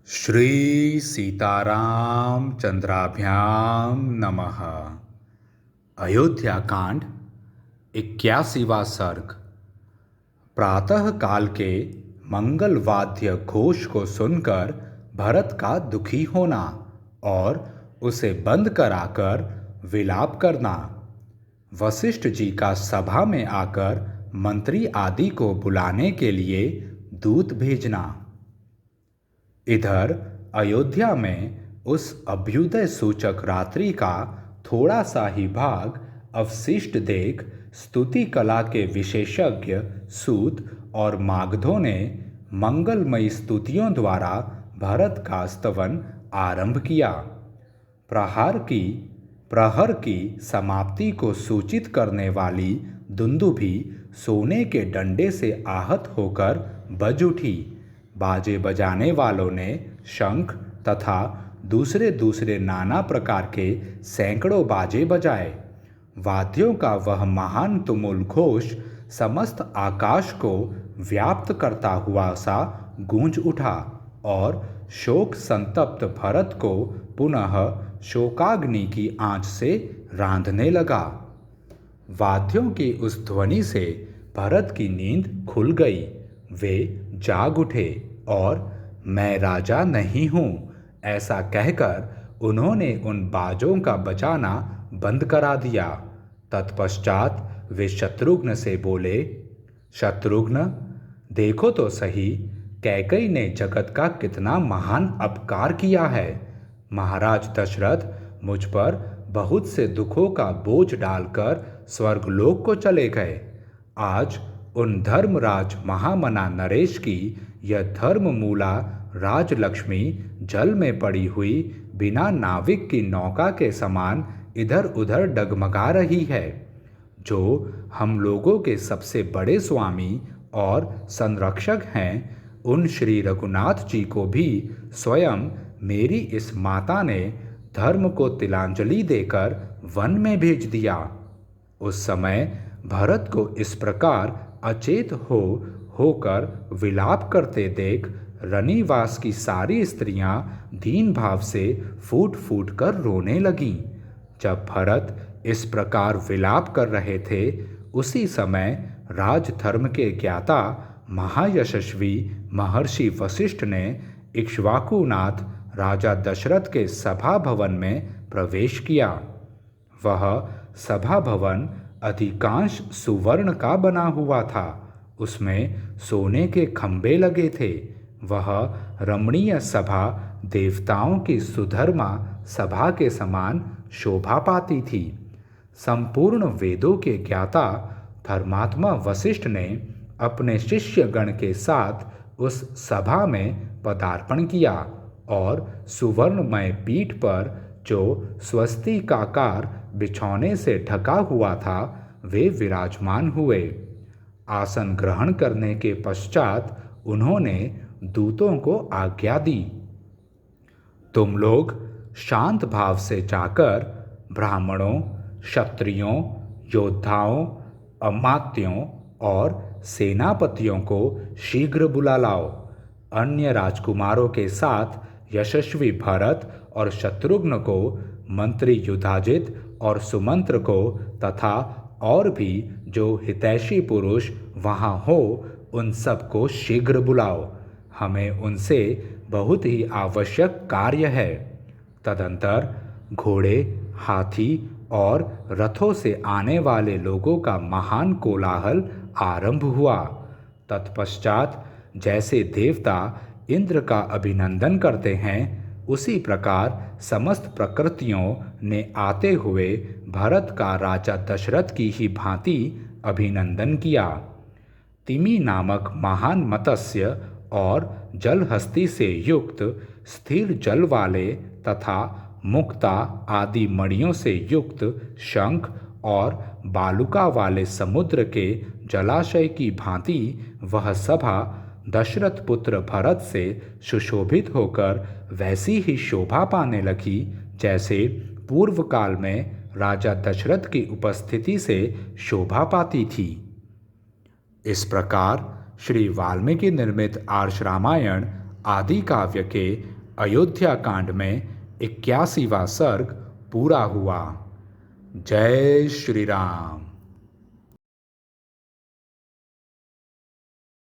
श्री सीताराम चंद्राभ्याम नमः। अयोध्या कांड 81वां सर्ग। प्रातः काल के मंगल वाद्य घोष को सुनकर भरत का दुखी होना और उसे बंद कराकर विलाप करना। वशिष्ठ जी का सभा में आकर मंत्री आदि को बुलाने के लिए दूत भेजना। इधर अयोध्या में उस अभ्युदय सूचक रात्रि का थोड़ा सा ही भाग अवशिष्ट देख स्तुति कला के विशेषज्ञ सूत और मागधों ने मंगलमयी स्तुतियों द्वारा भरत का स्तवन आरंभ किया। प्रहर की समाप्ति को सूचित करने वाली दुंदुभी सोने के डंडे से आहत होकर बज उठी। बाजे बजाने वालों ने शंख तथा दूसरे दूसरे नाना प्रकार के सैकड़ों बाजे बजाए। वाद्यों का वह महान तुमुल घोष समस्त आकाश को व्याप्त करता हुआ सा गूंज उठा और शोक संतप्त भरत को पुनः शोकाग्नि की आंच से रांधने लगा। वाद्यों की उस ध्वनि से भरत की नींद खुल गई। वे जाग उठे और मैं राजा नहीं हूँ ऐसा कहकर उन्होंने उन बाजों का बजाना बंद करा दिया। तत्पश्चात वे शत्रुघ्न से बोले, शत्रुघ्न, देखो तो सही, कैकेयी ने जगत का कितना महान अपकार किया है। महाराज दशरथ मुझ पर बहुत से दुखों का बोझ डालकर स्वर्गलोक को चले गए। आज उन धर्मराज महामना नरेश की यह धर्ममूला राजलक्ष्मी जल में पड़ी हुई बिना नाविक की नौका के समान इधर उधर डगमगा रही है। जो हम लोगों के सबसे बड़े स्वामी और संरक्षक हैं, उन श्री रघुनाथ जी को भी स्वयं मेरी इस माता ने धर्म को तिलांजलि देकर वन में भेज दिया। उस समय भरत को इस प्रकार अचेत होकर विलाप करते देख रनिवास की सारी स्त्रियां दीन भाव से फूट फूट कर रोने लगीं। जब भरत इस प्रकार विलाप कर रहे थे, उसी समय राजधर्म के ज्ञाता महायशस्वी महर्षि वशिष्ठ ने इक्ष्वाकुनाथ राजा दशरथ के सभा भवन में प्रवेश किया। वह सभा भवन अधिकांश सुवर्ण का बना हुआ था। उसमें सोने के खंभे लगे थे। वह रमणीय सभा देवताओं की सुधर्मा सभा के समान शोभा पाती थी। संपूर्ण वेदों के ज्ञाता धर्मात्मा वशिष्ठ ने अपने शिष्यगण के साथ उस सभा में पदार्पण किया और सुवर्णमय पीठ पर जो स्वस्तिकाकार बिछौने से ढका हुआ था, वे विराजमान हुए। आसन ग्रहण करने के पश्चात उन्होंने दूतों को आज्ञा दी, तुम लोग शांत भाव से जाकर ब्राह्मणों, क्षत्रियों, योद्धाओं, अमात्यों और सेनापतियों को शीघ्र बुला लाओ। अन्य राजकुमारों के साथ यशस्वी भरत और शत्रुघ्न को, मंत्री युधाजित और सुमंत्र को तथा और भी जो हितैषी पुरुष वहाँ हो, उन सब को शीघ्र बुलाओ। हमें उनसे बहुत ही आवश्यक कार्य है। तदंतर घोड़े, हाथी और रथों से आने वाले लोगों का महान कोलाहल आरंभ हुआ। तत्पश्चात जैसे देवता इंद्र का अभिनंदन करते हैं, उसी प्रकार समस्त प्रकृतियों ने आते हुए भरत का राजा दशरथ की ही भांति अभिनंदन किया। तिमी नामक महान मत्स्य और जलहस्ती से युक्त स्थिर जल वाले तथा मुक्ता आदि मणियों से युक्त शंख और बालुका वाले समुद्र के जलाशय की भांति वह सभा दशरथ पुत्र भरत से सुशोभित होकर वैसी ही शोभा पाने लगी जैसे पूर्व काल में राजा दशरथ की उपस्थिति से शोभा पाती थी। इस प्रकार श्री वाल्मीकि निर्मित आर्ष रामायण आदि काव्य के अयोध्या कांड में 81वां सर्ग पूरा हुआ। जय श्री राम।